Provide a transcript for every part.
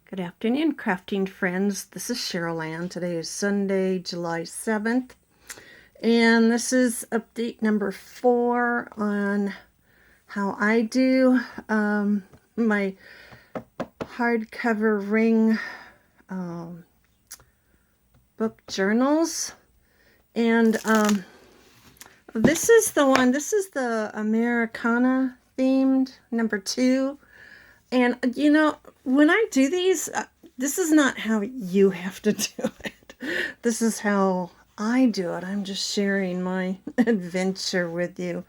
Good afternoon, crafting friends. This is Cheryl Ann. Today is Sunday, July 7th, and this is update number 4 on how I do my hardcover ring book journals. And this is the Americana themed number 2. And when I do these, this is not how you have to do it. This is how I do it. I'm just sharing my adventure with you.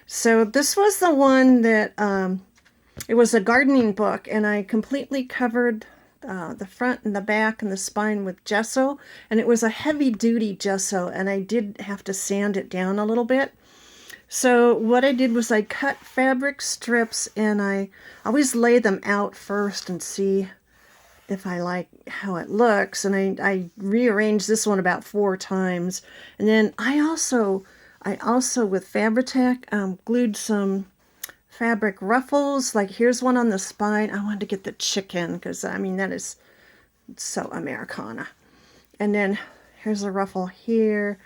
So this was the one that, it was a gardening book, and I completely covered the front and the back and the spine with gesso. And it was a heavy-duty gesso, and I did have to sand it down a little bit. So what I did was I cut fabric strips, and I always lay them out first and see if I like how it looks. And I rearranged this one about 4 times. And then I also with Fabri-Tac glued some fabric ruffles. Like here's one on the spine. I wanted to get the chicken because I mean that is so Americana. And then here's a ruffle here,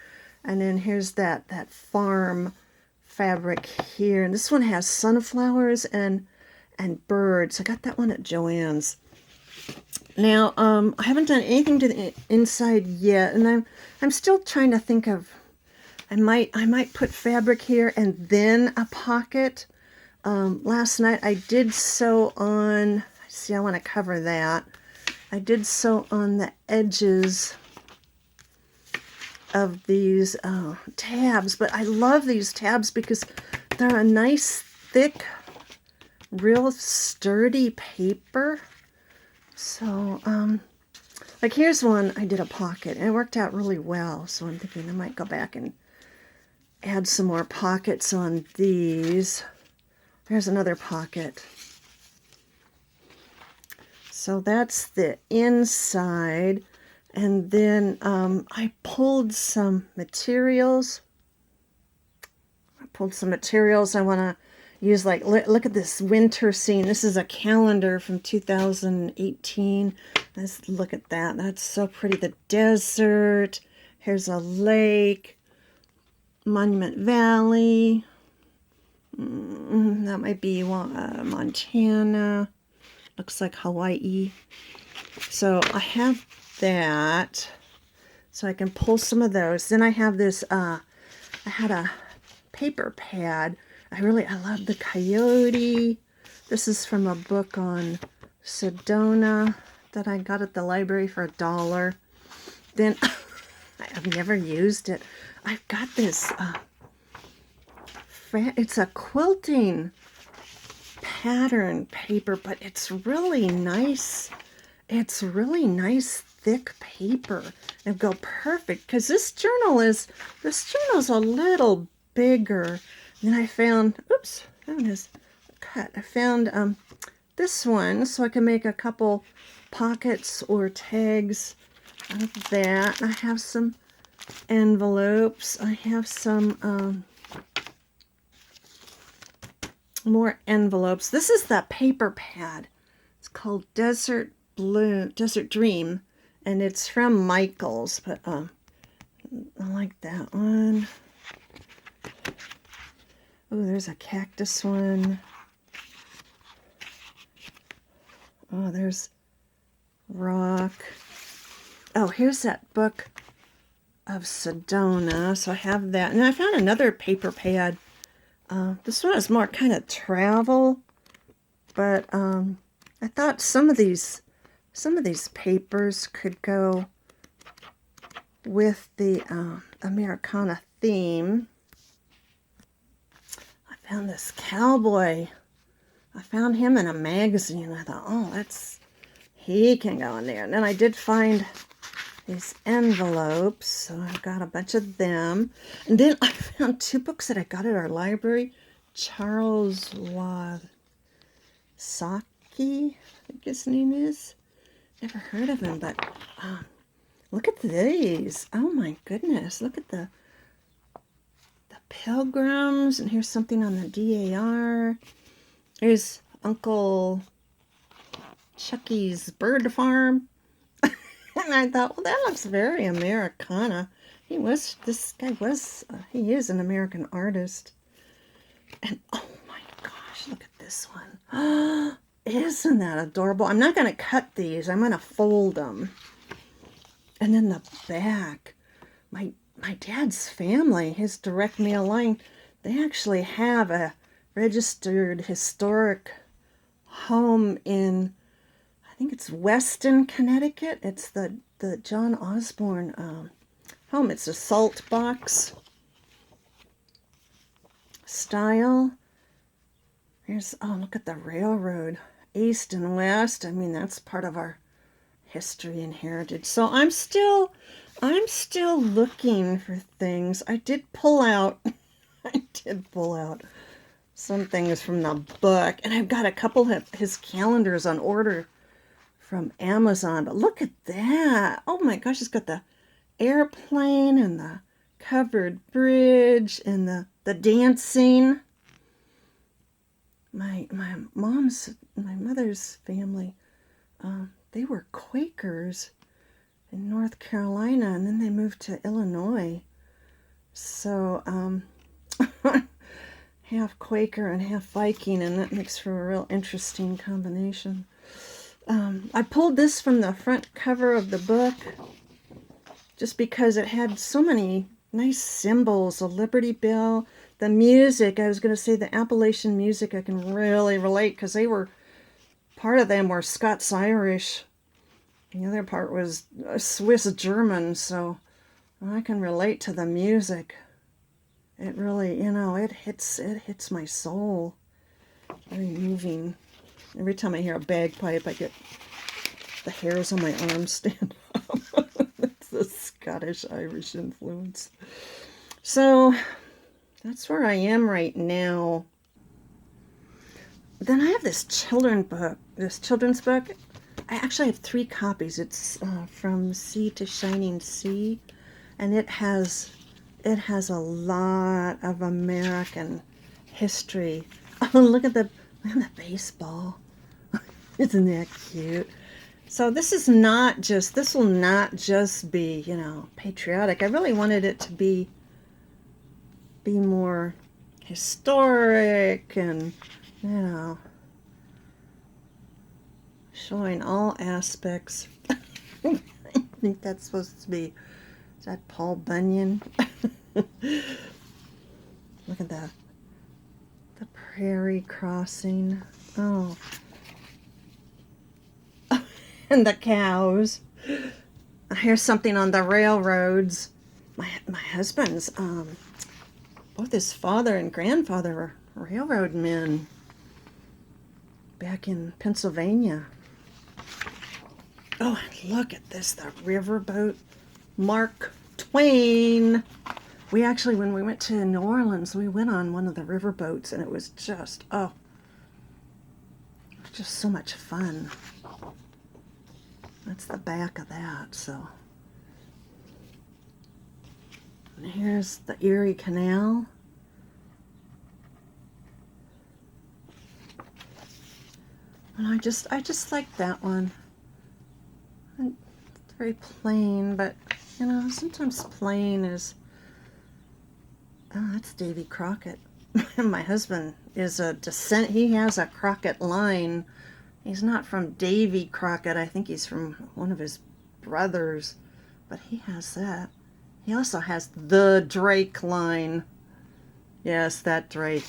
and then here's that farm fabric here, and this one has sunflowers and birds. I got that one at Joann's. Now I haven't done anything to the inside yet, and I'm still trying to think of, I might put fabric here and then a pocket. Last night I did sew on, see, I want to cover that. I did sew on the edges of these tabs, but I love these tabs because they're a nice thick, real sturdy paper. So like here's one I did a pocket, and it worked out really well, so I'm thinking I might go back and add some more pockets on these. There's another pocket. So that's the inside. And then I pulled some materials. I want to use, like, look at this winter scene. This is a calendar from 2018. Let's look at that. That's so pretty. The desert. Here's a lake. Monument Valley. That might be Montana. Looks like Hawaii. So I have that, so I can pull some of those. Then I have this, I had a paper pad. I love the coyote. This is from a book on Sedona that I got at the library for $1. Then I've never used it. I've got this, it's a quilting pattern paper, but it's really nice. It's really nice thick paper. It'll go perfect because this journal's a little bigger. And then I found, oops, that one is cut. I found this one, so I can make a couple pockets or tags out of that. I have some envelopes. I have some more envelopes. This is the paper pad. It's called Desert Dream, and it's from Michael's, but I like that one. Oh, there's a cactus one. Oh, there's rock. Oh, here's that book of Sedona, so I have that. And I found another paper pad. This one is more kind of travel, but I thought some of these papers could go with the Americana theme. I found this cowboy. I found him in a magazine. I thought, oh, he can go in there. And then I did find these envelopes, so I've got a bunch of them. And then I found 2 books that I got at our library. Charles Wasaki, I think his name is. Never heard of him, but look at these. Oh my goodness, look at the Pilgrims, and here's something on the DAR. Here's Uncle Chucky's Bird Farm. And I thought, well, that looks very Americana. This guy was, he is an American artist. And oh my gosh, look at this one. Isn't that adorable? I'm not going to cut these. I'm going to fold them. And then the back. My dad's family, his direct mail line, they actually have a registered historic home in, I think it's Weston, Connecticut. It's the John Osborne home. It's a salt box style. Here's, oh, look at the railroad, east and west. I mean, that's part of our history and heritage. So I'm still looking for things. I did pull out some things from the book, and I've got a couple of his calendars on order from Amazon. But look at that. Oh my gosh, it's got the airplane and the covered bridge and the dancing. My mother's family, they were Quakers in North Carolina, and then they moved to Illinois. So half Quaker and half Viking, and that makes for a real interesting combination. I pulled this from the front cover of the book just because it had so many nice symbols, a Liberty Bell, the music. I was going to say the Appalachian music I can really relate, because part of them were Scots-Irish. The other part was Swiss German, so I can relate to the music. It really, it hits my soul. Very moving. Every time I hear a bagpipe, I get the hairs on my arms stand up. It's the Scottish-Irish influence. So that's where I am right now. Then I have this children's book. I actually have 3 copies. It's From Sea to Shining Sea, and it has a lot of American history. Oh, look at the baseball. Isn't that cute? So this will not just be, patriotic. I really wanted it to be more historic and, showing all aspects. I think that's supposed to be, is that Paul Bunyan? Look at that. The prairie crossing. Oh. And the cows. Here's something on the railroads. My husband's, both his father and grandfather were railroad men back in Pennsylvania. Oh, and look at this, the riverboat Mark Twain. We actually, when we went to New Orleans, we went on one of the riverboats, and it was just so much fun. That's the back of that, so. And here's the Erie Canal. And I just like that one. And it's very plain, but sometimes plain is. Oh, that's Davy Crockett. My husband is a descent. He has a Crockett line. He's not from Davy Crockett. I think he's from one of his brothers, but he has that. He also has the Drake line. Yes, that Drake.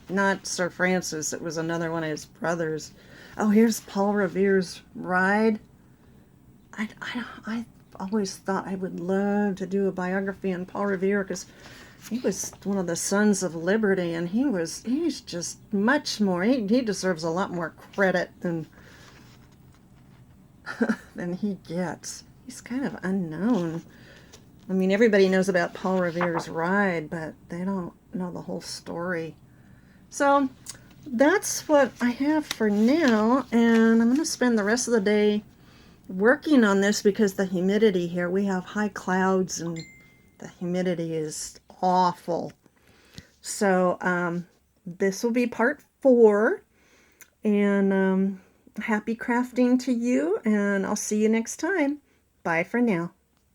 Not Sir Francis. It was another one of his brothers. Oh, here's Paul Revere's Ride. I always thought I would love to do a biography on Paul Revere, because he was one of the Sons of Liberty, and he's just much more, he deserves a lot more credit than he gets. He's kind of unknown. I mean, everybody knows about Paul Revere's Ride, but they don't know the whole story. So that's what I have for now, and I'm going to spend the rest of the day working on this, because the humidity here, we have high clouds and the humidity is awful. So this will be part 4, and Happy crafting to you, and I'll see you next time. Bye for now.